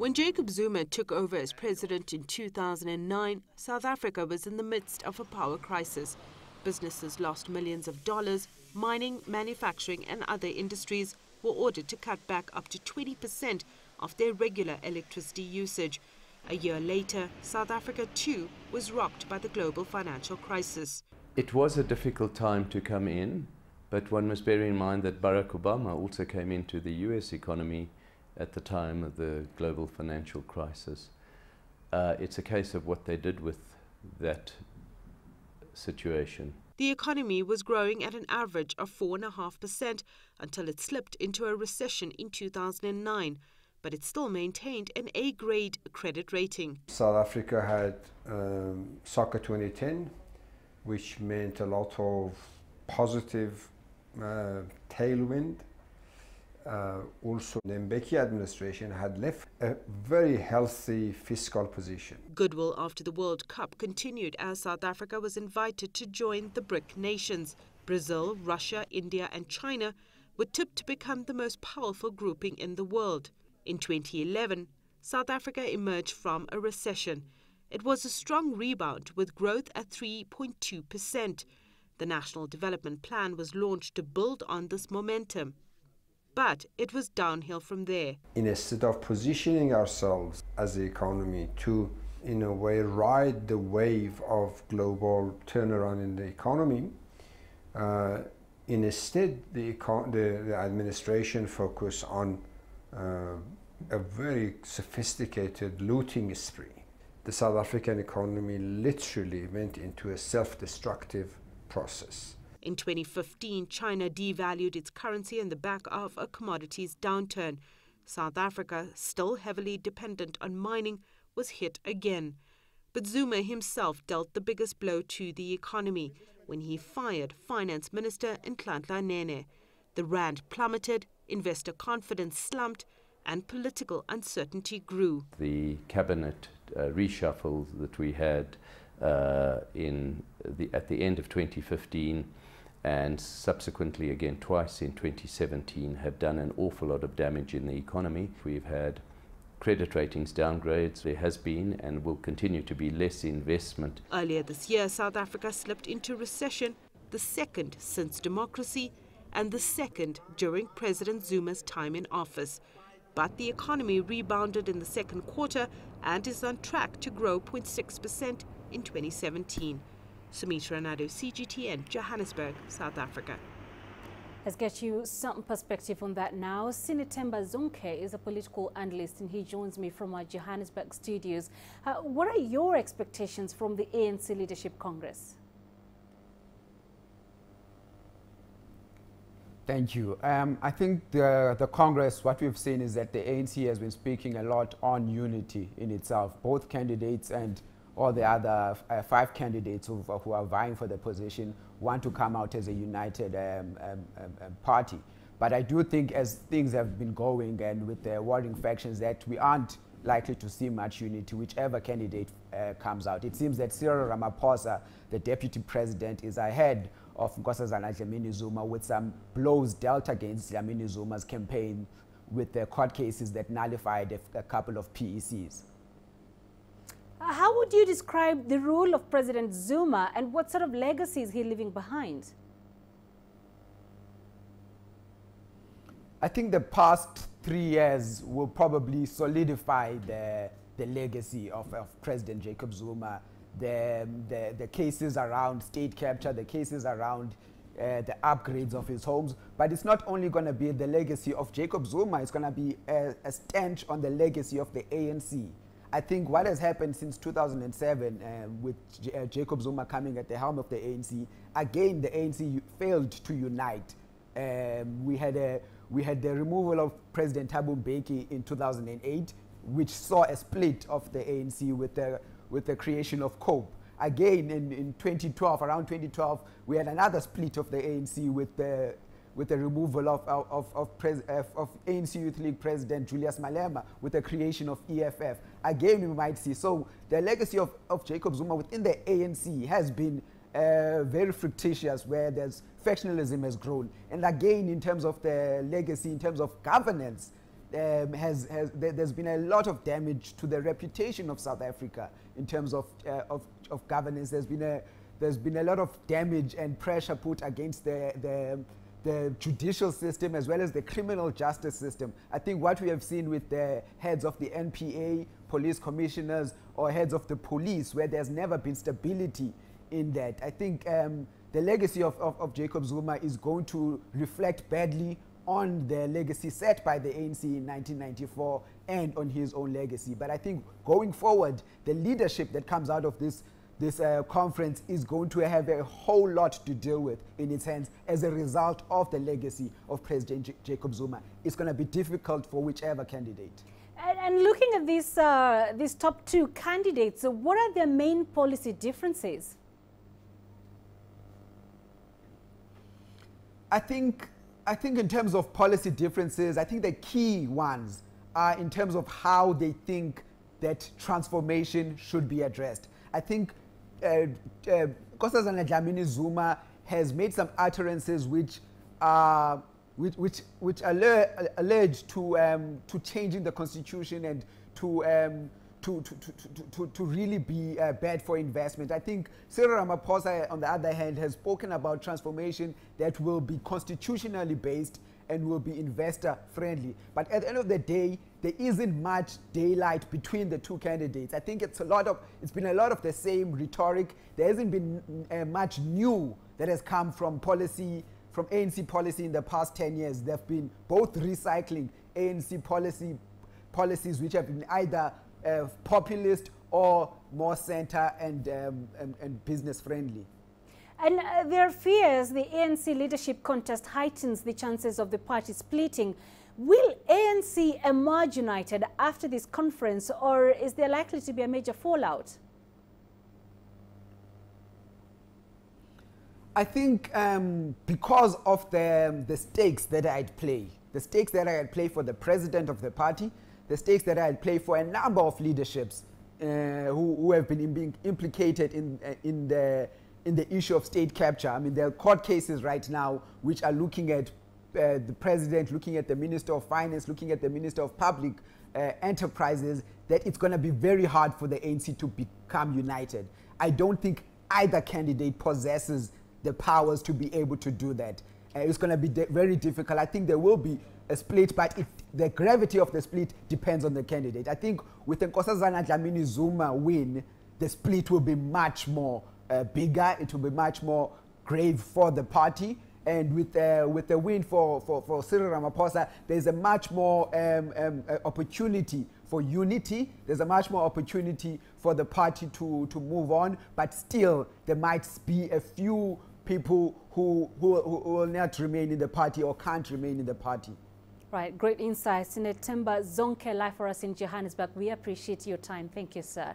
When Jacob Zuma took over as president in 2009, South Africa was in the midst of a power crisis. Businesses lost millions of dollars. Mining, manufacturing and other industries were ordered to cut back up to 20% of their regular electricity usage. A year later, South Africa too was rocked by the global financial crisis. It was a difficult time to come in, but one must bear in mind that Barack Obama also came into the US economy at the time of the global financial crisis. It's a case of what they did with that situation. The economy was growing at an average of 4.5% until it slipped into a recession in 2009, but it still maintained an A-grade credit rating. South Africa had Soccer 2010, which meant a lot of positive tailwind. Also, the Mbeki administration had left a very healthy fiscal position. Goodwill after the World Cup continued as South Africa was invited to join the BRIC nations. Brazil, Russia, India and China were tipped to become the most powerful grouping in the world. In 2011, South Africa emerged from a recession. It was a strong rebound with growth at 3.2%. The National Development Plan was launched to build on this momentum. But it was downhill from there. Instead of positioning ourselves as the economy to, in a way, ride the wave of global turnaround in the economy, instead the administration focused on a very sophisticated looting spree. The South African economy literally went into a self-destructive process. In 2015, China devalued its currency on the back of a commodities downturn. South Africa, still heavily dependent on mining, was hit again. But Zuma himself dealt the biggest blow to the economy when he fired Finance Minister Nhlanhla Nene. The rand plummeted, investor confidence slumped, and political uncertainty grew. The cabinet reshuffle that we had at the end of 2015 and subsequently again twice in 2017 have done an awful lot of damage in the economy. We've had credit ratings downgrades. There has been and will continue to be less investment. Earlier this year, South Africa slipped into recession, the second since democracy and the second during President Zuma's time in office. But the economy rebounded in the second quarter and is on track to grow 0.6% in 2017. Sumitra Nydoo, CGTN, Johannesburg, South Africa. Let's get you some perspective on that now. Sinetemba Zonke is a political analyst and he joins me from our Johannesburg studios. What are your expectations from the ANC Leadership Congress? Thank you. I think the Congress, what we've seen is that the ANC has been speaking a lot on unity in itself. Both candidates and all the other 5 candidates who are vying for the position want to come out as a united party. But I do think as things have been going and with the warring factions that we aren't likely to see much unity whichever candidate comes out. It seems that Cyril Ramaphosa, the deputy president, is ahead of Nkosazana Dlamini Zuma with some blows dealt against Dlamini Zuma's campaign with the court cases that nullified a couple of PECs. How would you describe the role of President Zuma and what sort of legacy is he leaving behind? I think the past 3 years will probably solidify the legacy of President Jacob Zuma. The cases around state capture, the cases around the upgrades of his homes. But it's not only going to be the legacy of Jacob Zuma, it's going to be a stench on the legacy of the ANC. I think what has happened since 2007 with Jacob Zuma coming at the helm of the ANC, again the ANC failed to unite. We had the removal of President Thabo Mbeki in 2008, which saw a split of the ANC with the creation of COPE. Again in 2012, around 2012, we had another split of the ANC with the removal of ANC Youth League President Julius Malema, with the creation of EFF. Again, we might see. So the legacy of Jacob Zuma within the ANC has been very fictitious, where there's factionalism has grown. And again, in terms of the legacy, in terms of governance, there's been a lot of damage to the reputation of South Africa in terms of governance. There's been a lot of damage and pressure put against the judicial system as well as the criminal justice system. I think what we have seen with the heads of the NPA, police commissioners, or heads of the police, where there's never been stability in that. I think the legacy of Jacob Zuma is going to reflect badly on the legacy set by the ANC in 1994 and on his own legacy. But I think going forward, the leadership that comes out of this conference is going to have a whole lot to deal with in its hands as a result of the legacy of President Jacob Zuma. It's going to be difficult for whichever candidate. And looking at these top two candidates, what are their main policy differences? I think in terms of policy differences, I think the key ones are in terms of how they think that transformation should be addressed. I think Nkosazana Dlamini Zuma has made some utterances which allege to changing the constitution and to really be bad for investment. I think Cyril Ramaphosa, on the other hand, has spoken about transformation that will be constitutionally based and will be investor friendly. But at the end of the day, there isn't much daylight between the two candidates. I think it's been a lot of the same rhetoric. There hasn't been much new that has come from ANC policy in the past 10 years. They've been both recycling ANC policies which have been either populist or more center and business friendly. And there are fears the ANC leadership contest heightens the chances of the party splitting. Will ANC emerge united after this conference, or is there likely to be a major fallout? I think because of the stakes that are at play, the stakes that are at play for the president of the party, the stakes that are at play for a number of leaderships who have been being implicated in the issue of state capture. I mean, there are court cases right now which are looking at the president, looking at the Minister of Finance, looking at the Minister of Public Enterprises, that it's going to be very hard for the ANC to become united. I don't think either candidate possesses the powers to be able to do that. It's going to be very difficult. I think there will be a split, but the gravity of the split depends on the candidate. I think with the Nkosazana Dlamini Zuma win, the split will be much more bigger. It will be much more grave for the party. And with the win for Cyril Ramaphosa, there's a much more opportunity for unity. There's a much more opportunity for the party to move on. But still, there might be a few people who will not remain in the party or can't remain in the party. Right, great insights. Senator Thabo Zonke, live for us in Johannesburg. We appreciate your time. Thank you, sir.